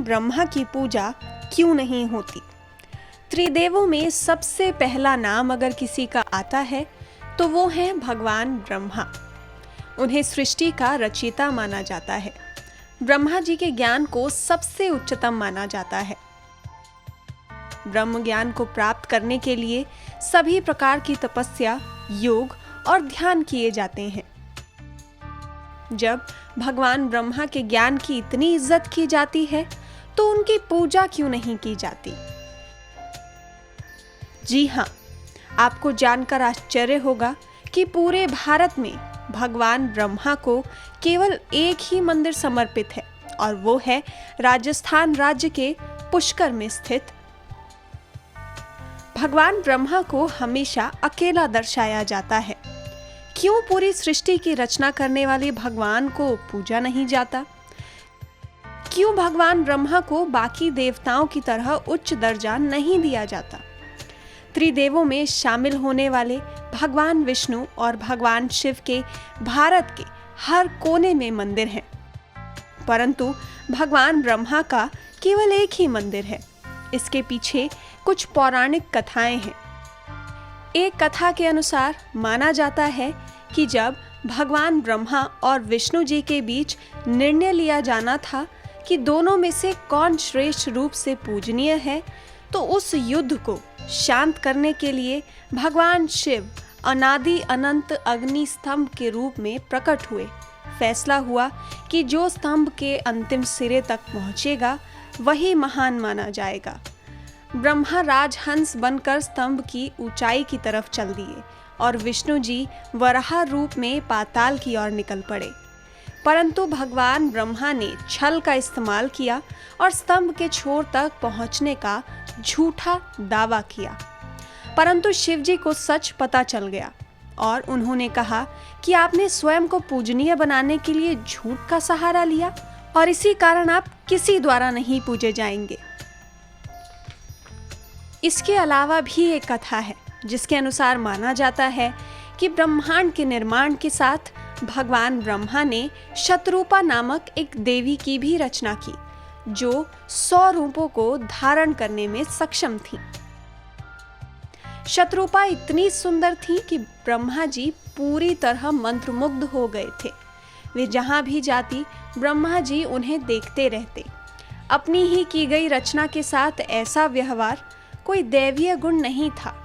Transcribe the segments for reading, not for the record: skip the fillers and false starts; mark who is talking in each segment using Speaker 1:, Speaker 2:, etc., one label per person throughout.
Speaker 1: ब्रह्मा की पूजा क्यों नहीं होती? त्रिदेवों में सबसे पहला नाम अगर किसी का आता है तो वो है भगवान ब्रह्मा। उन्हें सृष्टि का रचयिता माना जाता है। ब्रह्मा जी के ज्ञान को सबसे उच्चतम माना जाता है। ब्रह्म ज्ञान को प्राप्त करने के लिए सभी प्रकार की तपस्या, योग और ध्यान किए जाते हैं। जब भगवान ब्रह्मा के ज्ञान की इतनी इज्जत की जाती है तो उनकी पूजा क्यों नहीं की जाती? जी हाँ, आपको जानकर आश्चर्य होगा कि पूरे भारत में भगवान ब्रह्मा को केवल एक ही मंदिर समर्पित है और वो है राजस्थान राज्य के पुष्कर में स्थित। भगवान ब्रह्मा को हमेशा अकेला दर्शाया जाता है। क्यों पूरी सृष्टि की रचना करने वाले भगवान को पूजा नहीं जाता? क्यों भगवान ब्रह्मा को बाकी देवताओं की तरह उच्च दर्जा नहीं दिया जाता? त्रिदेवों में शामिल होने वाले भगवान विष्णु और भगवान शिव के भारत के हर कोने में मंदिर हैं, परंतु भगवान ब्रह्मा का केवल एक ही मंदिर है। इसके पीछे कुछ पौराणिक कथाएं हैं। एक कथा के अनुसार माना जाता है कि जब भगवान ब्रह्मा और विष्णु जी के बीच निर्णय लिया जाना था कि दोनों में से कौन श्रेष्ठ रूप से पूजनीय है, तो उस युद्ध को शांत करने के लिए भगवान शिव अनादि अनंत अग्नि स्तंभ के रूप में प्रकट हुए। फैसला हुआ कि जो स्तंभ के अंतिम सिरे तक पहुंचेगा वही महान माना जाएगा। ब्रह्मा राजहंस बनकर स्तंभ की ऊंचाई की तरफ चल दिए और विष्णु जी वराह रूप में पाताल की ओर निकल पड़े, परंतु भगवान ब्रह्मा ने छल का इस्तेमाल किया और स्तंभ के छोर तक पहुंचने का झूठा दावा किया। परंतु शिव जी को सच पता चल गया और उन्होंने कहा कि आपने स्वयं को पूजनीय बनाने के लिए झूठ का सहारा लिया और इसी कारण आप किसी द्वारा नहीं पूजे जाएंगे। इसके अलावा भी एक कथा है जिसके अनुसार माना जाता है कि ब्रह्मांड के निर्माण के साथ भगवान ब्रह्मा ने शतरूपा नामक एक देवी की भी रचना की जो 100 रूपों को धारण करने में सक्षम थी। शतरूपा इतनी सुंदर थी कि ब्रह्मा जी पूरी तरह मंत्रमुग्ध हो गए थे। वे जहां भी जाती ब्रह्मा जी उन्हें देखते रहते। अपनी ही की गई रचना के साथ ऐसा व्यवहार कोई दैवीय गुण नहीं था।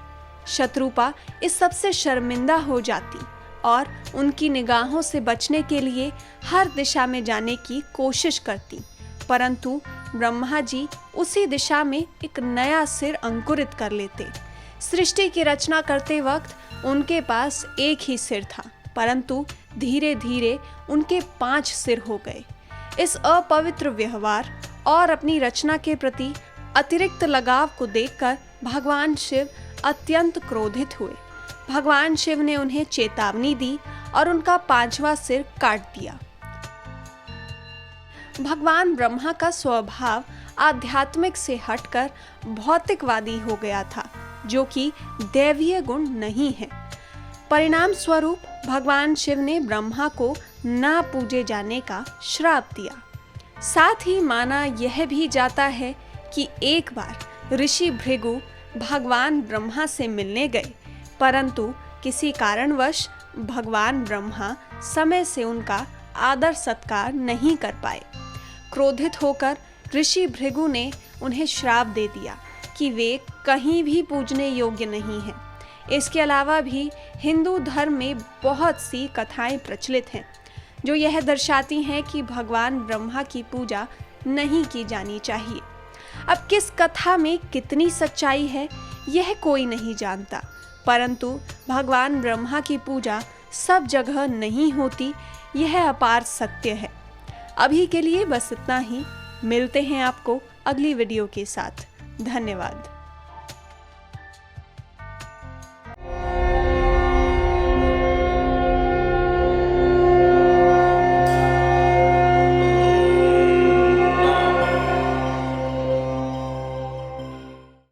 Speaker 1: शतरूपा इस सबसे शर्मिंदा हो जाती और उनकी निगाहों से बचने के लिए हर दिशा में जाने की कोशिश करती, परंतु ब्रह्मा जी उसी दिशा में एक नया सिर अंकुरित कर लेते। सृष्टि की रचना करते वक्त उनके पास एक ही सिर था, परंतु धीरे धीरे उनके 5 सिर हो गए। इस अपवित्र व्यवहार और अपनी रचना के प्रति अतिरिक्त लगाव को देखकर भगवान शिव अत्यंत क्रोधित हुए। भगवान शिव ने उन्हें चेतावनी दी और उनका 5वां सिर काट दिया। भगवान ब्रह्मा का स्वभाव आध्यात्मिक से हटकर भौतिकवादी हो गया था, जो कि दैवीय गुण नहीं है। परिणाम स्वरूप भगवान शिव ने ब्रह्मा को ना पूजे जाने का श्राप दिया। साथ ही माना यह भी जाता है कि एक बार ऋषि भृगु भगवान ब्रह्मा से मिलने गए, परंतु किसी कारणवश भगवान ब्रह्मा समय से उनका आदर सत्कार नहीं कर पाए। क्रोधित होकर ऋषि भृगु ने उन्हें श्राप दे दिया कि वे कहीं भी पूजने योग्य नहीं हैं। इसके अलावा भी हिंदू धर्म में बहुत सी कथाएं प्रचलित हैं जो यह दर्शाती हैं कि भगवान ब्रह्मा की पूजा नहीं की जानी चाहिए। अब किस कथा में कितनी सच्चाई है यह कोई नहीं जानता, परंतु भगवान ब्रह्मा की पूजा सब जगह नहीं होती, यह अपार सत्य है। अभी के लिए बस इतना ही। मिलते हैं आपको अगली वीडियो के साथ। धन्यवाद।